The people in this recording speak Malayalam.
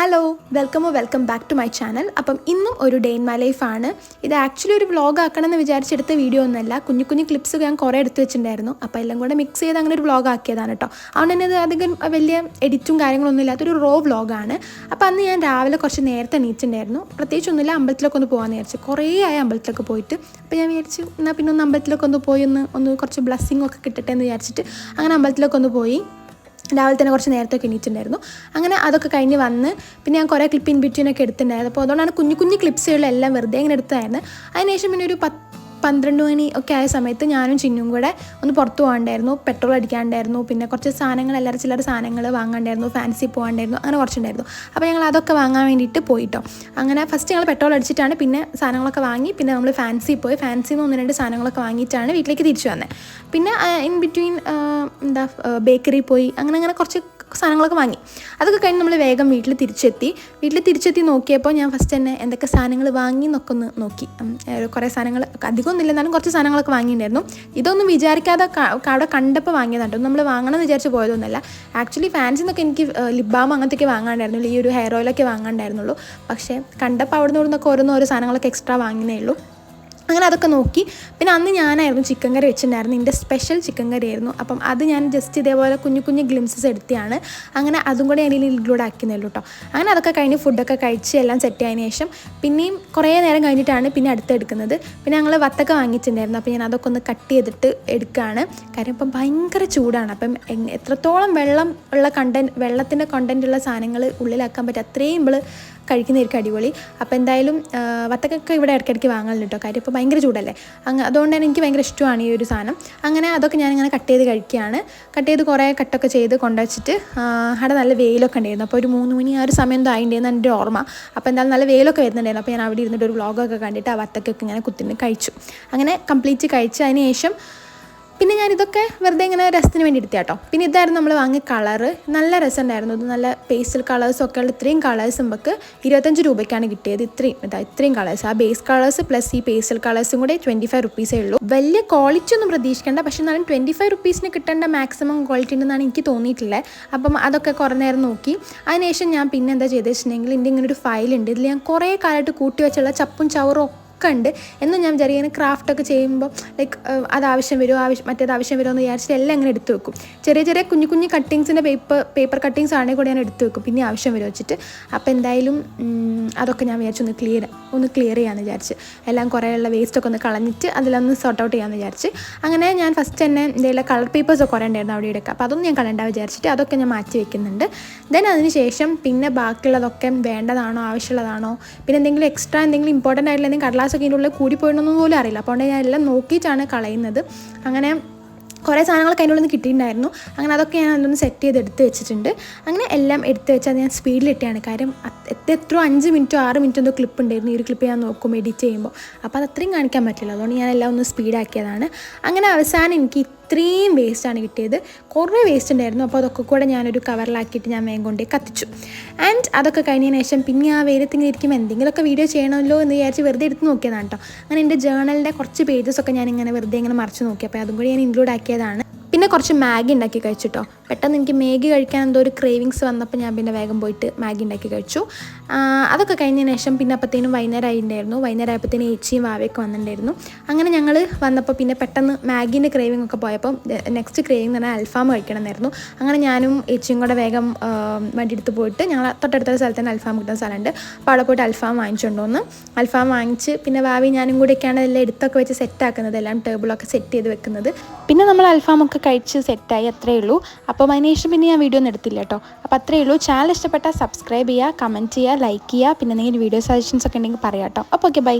Hello welcome back to my channel. അപ്പം ഇന്നും ഒരു ഡേ ഇൻ മൈ ലൈഫാണ്. ഇത് ആക്ച്വലി ഒരു വ്ളോഗ് ആക്കണമെന്ന് വിചാരിച്ചെടുത്ത വീഡിയോ ഒന്നുമല്ല. കുഞ്ഞു ക്ലിപ്സ് ഞാൻ കുറേ എടുത്ത് വെച്ചിട്ടുണ്ടായിരുന്നു. അപ്പോൾ എല്ലാം കൂടെ മിക്സ് ചെയ്ത് അങ്ങനെ ഒരു വ്ളോഗ് ആക്കിയതാണ് കേട്ടോ. അതുകൊണ്ട് തന്നെ ഇത് അധികം വലിയ എഡിറ്റും കാര്യങ്ങളൊന്നും ഇല്ലാത്തൊരു റോ വ്ളോഗാണ്. അപ്പോൾ അന്ന് ഞാൻ രാവിലെ കുറച്ച് നേരത്തെ എണീച്ചിട്ടുണ്ടായിരുന്നു. പ്രത്യേകിച്ചൊന്നുമില്ല, അമ്പലത്തിലൊക്കെ ഒന്ന് പോകാമെന്ന് വിചാരിച്ചു. കുറേ ആയി അമ്പലത്തിലൊക്കെ പോയിട്ട്. അപ്പോൾ ഞാൻ വിചാരിച്ചു എന്നാൽ പിന്നെ ഒന്ന് അമ്പലത്തിലൊക്കെ ഒന്ന് പോയി ഒന്ന് കുറച്ച് ബ്ലെസ്സിങ് ഒക്കെ കിട്ടട്ടെ എന്ന് വിചാരിച്ചിട്ട് അങ്ങനെ അമ്പലത്തിലൊക്കെ ഒന്ന് പോയി. രാവിലെ തന്നെ കുറച്ച് നേരത്തൊക്കെ എണീച്ചിട്ടുണ്ടായിരുന്നു. അങ്ങനെ അതൊക്കെ കഴിഞ്ഞ് വന്ന് പിന്നെ ഞാൻ കുറേ ക്ലിപ്പ് ഇൻ ബിറ്റ്വീനൊക്കെ എടുത്തിട്ടുണ്ടായിരുന്നു. അപ്പോൾ അതുകൊണ്ടാണ് കുഞ്ഞു ക്ലിപ്സുകളെല്ലാം വെറുതെ ഇങ്ങനെ എടുത്തായിരുന്നു. അതിനുശേഷം പിന്നെ ഒരു 12 മണി ഒക്കെ ആയ സമയത്ത് ഞാനും ചിന്നും കൂടെ ഒന്ന് പുറത്ത് പോകാണ്ടായിരുന്നു. പെട്രോൾ അടിക്കാണ്ടായിരുന്നു. പിന്നെ കുറച്ച് സാധനങ്ങൾ ചില്ലറ സാധനങ്ങൾ വാങ്ങാണ്ടായിരുന്നു. ഫാൻസി പോകാണ്ടായിരുന്നു. അങ്ങനെ കുറച്ചുണ്ടായിരുന്നു. അപ്പോൾ ഞങ്ങൾ അതൊക്കെ വാങ്ങാൻ വേണ്ടിയിട്ട് പോയിട്ടോ. അങ്ങനെ ഫസ്റ്റ് ഞങ്ങൾ പെട്രോൾ അടിച്ചിട്ടാണ് പിന്നെ സാധനങ്ങളൊക്കെ വാങ്ങി. പിന്നെ നമ്മൾ ഫാൻസി പോയി. ഫാൻസിയിൽ നിന്ന് 1-2 സാധനങ്ങളൊക്കെ വാങ്ങിയിട്ടാണ് വീട്ടിലേക്ക് തിരിച്ചു വന്നത്. പിന്നെ ഇൻ ബിറ്റ്വീൻ ബേക്കറി പോയി. അങ്ങനെ കുറച്ച് സാധനങ്ങളൊക്കെ വാങ്ങി. അതൊക്കെ കഴിഞ്ഞ് നമ്മൾ വേഗം വീട്ടിൽ തിരിച്ചെത്തി നോക്കിയപ്പോൾ ഞാൻ ഫസ്റ്റ് തന്നെ എന്തൊക്കെ സാധനങ്ങൾ വാങ്ങി എന്നൊക്കെ ഒന്ന് നോക്കി. കുറേ സാധനങ്ങൾ അധികമൊന്നുമില്ല, എന്നാലും കുറച്ച് സാധനങ്ങളൊക്കെ വാങ്ങിയിട്ടുണ്ടായിരുന്നു. ഇതൊന്നും വിചാരിക്കാതെ അവിടെ കണ്ടപ്പോൾ വാങ്ങിയതാണ്. നമ്മൾ വാങ്ങണമെന്ന് വിചാരിച്ച് പോയതൊന്നുമല്ല. ആക്ച്വലി ഫാൻസിന്നൊക്കെ എനിക്ക് ലിപ് ബാം അങ്ങനത്തെയൊക്കെ വാങ്ങാണ്ടായിരുന്നുള്ളൂ. ഈ ഒരു ഹെയർ ഓയിലൊക്കെ വാങ്ങാണ്ടായിരുന്നുള്ളൂ. പക്ഷേ കണ്ടപ്പോൾ അവിടെ നിന്നൊക്കെ ഓരോ സാധനങ്ങളൊക്കെ എക്സ്ട്രാ വാങ്ങിയേ ഉള്ളൂ. അങ്ങനെ അതൊക്കെ നോക്കി. പിന്നെ അന്ന് ഞാനായിരുന്നു ചിക്കൻ കറി വെച്ചിട്ടുണ്ടായിരുന്നു. എൻ്റെ സ്പെഷ്യൽ ചിക്കൻ കറി ആയിരുന്നു. അപ്പം അത് ഞാൻ ജസ്റ്റ് ഇതേപോലെ കുഞ്ഞു ഗ്ലിംസസ് എടുത്തിയാണ്. അങ്ങനെ അതും കൂടെ അതിൽ ഇൻക്ലൂഡ് ആക്കിയെന്നുള്ളൂ കേട്ടോ. അങ്ങനെ അതൊക്കെ കഴിഞ്ഞ് ഫുഡൊക്കെ കഴിച്ച് എല്ലാം സെറ്റ് ആയതിനു ശേഷം പിന്നെയും കുറേ നേരം കഴിഞ്ഞിട്ടാണ് പിന്നെ അടുത്തെടുക്കുന്നത്. പിന്നെ ഞങ്ങൾ വത്തക്ക വാങ്ങിച്ചിട്ടുണ്ടായിരുന്നു. അപ്പോൾ ഞാൻ അതൊക്കെ ഒന്ന് കട്ട് ചെയ്തിട്ട് എടുക്കുകയാണ്. കാര്യം ഇപ്പം ഭയങ്കര ചൂടാണ്. അപ്പം എത്രത്തോളം വെള്ളത്തിൻ്റെ കണ്ടൻറ്റുള്ള സാധനങ്ങൾ ഉള്ളിലാക്കാൻ പറ്റും അത്രയും നമ്മൾ കഴിക്കുന്നതായിരിക്കും അടിപൊളി. അപ്പോൾ എന്തായാലും വത്തക്കൊക്കെ ഇവിടെ ഇടയ്ക്കിടയ്ക്ക് വാങ്ങലുണ്ട് കേട്ടോ. കാര്യം ഇപ്പോൾ ഭയങ്കര ചൂടല്ലേ. അതുകൊണ്ട് തന്നെ എനിക്ക് ഭയങ്കര ഇഷ്ടമാണ് ഈ ഒരു സാധനം. അങ്ങനെ അതൊക്കെ ഞാനിങ്ങനെ കട്ട് ചെയ്ത് കഴിക്കുകയാണ്. കട്ട് ചെയ്ത് കുറേ കട്ടൊക്കെ ചെയ്ത് കൊണ്ടുവച്ചിട്ട് അവിടെ നല്ല വെയിലൊക്കെ ഉണ്ടായിരുന്നു. അപ്പോൾ ഒരു 3 മണി ആ ഒരു സമയം എന്തോ ആയിട്ടുണ്ടായിരുന്നു എൻ്റെ ഓർമ്മ. അപ്പോൾ എന്തായാലും നല്ല വെയിലൊക്കെ വരുന്നുണ്ടായിരുന്നു. അപ്പോൾ ഞാൻ അവിടെ ഇരുന്നിട്ട് ഒരു വ്ളോഗൊക്കെ കണ്ടിട്ട് ആ വത്തക്കൊക്കെ ഇങ്ങനെ കുത്തിന്ന് കഴിച്ചു. അങ്ങനെ കംപ്ലീറ്റ് കഴിച്ച് അതിന് ശേഷം പിന്നെ ഞാനിതൊക്കെ വെറുതെ ഇങ്ങനെ രസത്തിന് വേണ്ടി എടുത്ത കേട്ടോ. പിന്നെ ഇതായിരുന്നു നമ്മൾ വാങ്ങിയ കളറ്. നല്ല രസമുണ്ടായിരുന്നു. ഇത് നല്ല പേസ്റ്റൽ കളേഴ്സൊക്കെ ഉള്ള ഇത്രയും കളേഴ്സ് നമുക്ക് 25 രൂപയ്ക്കാണ് കിട്ടിയത്. ഇത്രയും കളേഴ്സ്, ആ ബേസ് കളേഴ്സ് പ്ലസ് ഈ പേസ്റ്റൽ കളേഴ്സും കൂടെ 25 റുപ്പീസേ ഉള്ളൂ. വലിയ ക്വാളിറ്റി ഒന്നും പ്രതീക്ഷിക്കേണ്ട. പക്ഷേ എന്നാലും 25 റുപ്പീസിന് കിട്ടേണ്ട മാക്സിമം ക്വാളിറ്റി ഉണ്ടെന്നാണ് എനിക്ക് തോന്നിയിട്ടില്ലേ. അപ്പം അതൊക്കെ കുറേ നേരം നോക്കി. അതിനുശേഷം ഞാൻ പിന്നെ എന്താ ചെയ്തെന്ന് വെച്ചിട്ടുണ്ടെങ്കിൽ എൻ്റെ ഇങ്ങനെ ഒരു ഫയലുണ്ട്. ഇതിൽ ഞാൻ കുറേ കാലമായിട്ട് കൂട്ടി വെച്ചുള്ള ചപ്പും ചവറും ഉണ്ട് എന്നും ഞാൻ വിചാരിക്കുന്നത്. ക്രാഫ്റ്റൊക്കെ ചെയ്യുമ്പോൾ ലൈക്ക് അത് ആവശ്യം വരുമോ മറ്റേത് ആവശ്യം വരുമോ എന്ന് വിചാരിച്ചിട്ട് എല്ലാം ഇങ്ങനെ എടുത്ത് വെക്കും. ചെറിയ കുഞ്ഞു കട്ടിങ്സിൻ്റെ പേപ്പർ കട്ടിങ്സ് ആണെങ്കിൽ കൂടെ ഞാൻ എടുത്ത് വെക്കും പിന്നെ ആവശ്യം വരുമോ വെച്ചിട്ട്. അപ്പോൾ എന്തായാലും അതൊക്കെ ഞാൻ വിചാരിച്ചു ഒന്ന് ക്ലിയർ ചെയ്യാമെന്ന് വിചാരിച്ച്. എല്ലാം കുറേയുള്ള വേസ്റ്റൊക്കെ ഒന്ന് കളഞ്ഞിട്ട് അതിലൊന്ന് സോർട്ട് ഔട്ട് ചെയ്യാമെന്ന് വിചാരിച്ച്. അങ്ങനെ ഞാൻ ഫസ്റ്റ് തന്നെ എന്തെങ്കിലും കളർ പേപ്പേഴ്സൊക്കെ കുറേ ഉണ്ടായിരുന്നു അവിടെ ഇവിടെയൊക്കെ. അപ്പോൾ അതൊന്നും ഞാൻ കളയണ്ട വിചാരിച്ചിട്ട് അതൊക്കെ ഞാൻ മാറ്റി വെക്കുന്നുണ്ട്. ദെൻ അതിന് ശേഷം പിന്നെ ബാക്കിയുള്ളതൊക്കെ വേണ്ടതാണോ ആവശ്യമുള്ളതാണോ പിന്നെ എന്തെങ്കിലും എക്സ്ട്രാ എന്തെങ്കിലും ഇമ്പോർട്ടൻ്റ് ആയിട്ടുള്ള എന്തെങ്കിലും കടലാസൊക്കെ ഇതിൻ്റെ ഉള്ളിൽ കൂടിപ്പോയിട്ടൊന്നും പോലും അറിയില്ല. അപ്പോൾ ഞാൻ എല്ലാം നോക്കിയിട്ടാണ് കളയുന്നത്. അങ്ങനെ കുറേ സാധനങ്ങളൊക്കെ അതിൻ്റെ ഉള്ളിൽ നിന്ന് കിട്ടിയിട്ടുണ്ടായിരുന്നു. അങ്ങനെ അതൊക്കെ ഞാൻ അതിലൊന്ന് സെറ്റ് ചെയ്ത് എടുത്ത് വെച്ചിട്ടുണ്ട്. അങ്ങനെ എല്ലാം എടുത്ത് വെച്ച് അത് ഞാൻ സ്പീഡിലിട്ടാണ്. കാര്യം എത്രയോ 5 മിനിറ്റോ 6 മിനിറ്റോ എന്തോ ക്ലിപ്പ് ഉണ്ടായിരുന്നു. ഈ ഒരു ക്ലിപ്പ് ഞാൻ നോക്കും എഡിറ്റ് ചെയ്യുമ്പോൾ. അപ്പോൾ അത് അത്രയും കാണിക്കാൻ പറ്റില്ല. അതുകൊണ്ട് ഞാൻ എല്ലാം ഒന്ന് സ്പീഡാക്കിയതാണ്. അങ്ങനെ അവസാനം എനിക്ക് ഇത്രയും വേസ്റ്റാണ് കിട്ടിയത്. കുറേ വേസ്റ്റ് ഉണ്ടായിരുന്നു. അപ്പോൾ അതൊക്കെ കൂടെ ഞാനൊരു കവറിലാക്കിയിട്ട് ഞാൻ വേഗം കൊണ്ടേ കത്തിച്ചു. ആൻഡ് അതൊക്കെ കഴിഞ്ഞതിന് ശേഷം പിന്നെ ആ വെയിലത്തിങ്ങനെ ഇരിക്കുമ്പോൾ എന്തെങ്കിലുമൊക്കെ വീഡിയോ ചെയ്യണമല്ലോ എന്ന് വിചാരിച്ച് വെറുതെ എടുത്ത് നോക്കിയതാണ് കേട്ടോ. അങ്ങനെ എൻ്റെ ജേണലിൻ്റെ കുറച്ച് പേജസൊക്കെ ഞാനിങ്ങനെ വെറുതെ ഇങ്ങനെ മറിച്ച് നോക്കി. അപ്പോൾ അതും കൂടി ഞാൻ ഇൻക്ലൂഡ് ആക്കിയതാണ്. പിന്നെ കുറച്ച് മാഗി ഉണ്ടാക്കി കഴിച്ചിട്ടോ. പെട്ടെന്ന് എനിക്ക് മാഗി കഴിക്കാൻ എന്തോ ഒരു ക്രേവിങ്സ് വന്നപ്പോൾ ഞാൻ പിന്നെ വേഗം പോയിട്ട് മാഗി ഉണ്ടാക്കി കഴിച്ചു. അതൊക്കെ കഴിഞ്ഞതിന് ശേഷം പിന്നെ അപ്പോഴത്തേനും വൈകുന്നേരം ആയിട്ടുണ്ടായിരുന്നു. വൈകുന്നേരം ആയപ്പോഴത്തേനും ഏച്ചിയും വാവയൊക്കെ വന്നിട്ടുണ്ടായിരുന്നു. അങ്ങനെ ഞങ്ങൾ വന്നപ്പോൾ പിന്നെ പെട്ടെന്ന് മാഗീൻ്റെ ക്രേവിംഗ് ഒക്കെ പോയപ്പോൾ നെക്സ്റ്റ് ക്രേവിംഗ് എന്ന് പറഞ്ഞാൽ അൽഫാം കഴിക്കണമെന്നായിരുന്നു. അങ്ങനെ ഞാനും ഏച്ചിയും കൂടെ വേഗം വണ്ടി എടുത്ത് പോയിട്ട് ഞങ്ങൾ തൊട്ടടുത്ത സ്ഥലത്ത് തന്നെ അൽഫാം കിട്ടുന്ന സ്ഥലമുണ്ട്. അപ്പോൾ അവിടെ പോയിട്ട് അൽഫാം വാങ്ങിച്ചുകൊണ്ടുവന്ന് അൽഫാം വാങ്ങിച്ച് പിന്നെ വാവി ഞാനും കൂടെയൊക്കെയാണ് എല്ലാം എടുത്തൊക്കെ വെച്ച് സെറ്റാക്കുന്നത്. എല്ലാം ടേബിളൊക്കെ സെറ്റ് ചെയ്ത് വെക്കുന്നത്. പിന്നെ നമ്മൾ അൽഫാമൊക്കെ കഴിച്ച് സെറ്റായി. അത്രയേ ഉള്ളൂ. അപ്പോൾ അതിനുശേഷം പിന്നെ ഞാൻ വീഡിയോ ഒന്നും എടുത്തില്ല കേട്ടോ. അപ്പോൾ അത്രയേ ഉള്ളൂ. ചാനൽ ഇഷ്ടപ്പെട്ടാൽ സബ്സ്ക്രൈബ് ചെയ്യുക, കമൻറ്റ് ചെയ്യുക, ലൈക്ക് ചെയ്യുക. പിന്നെ എന്തെങ്കിലും വീഡിയോ സജഷൻസ് ഒക്കെ ഉണ്ടെങ്കിൽ പറയാം കേട്ടോ. അപ്പോൾ ഓക്കെ, ബൈ.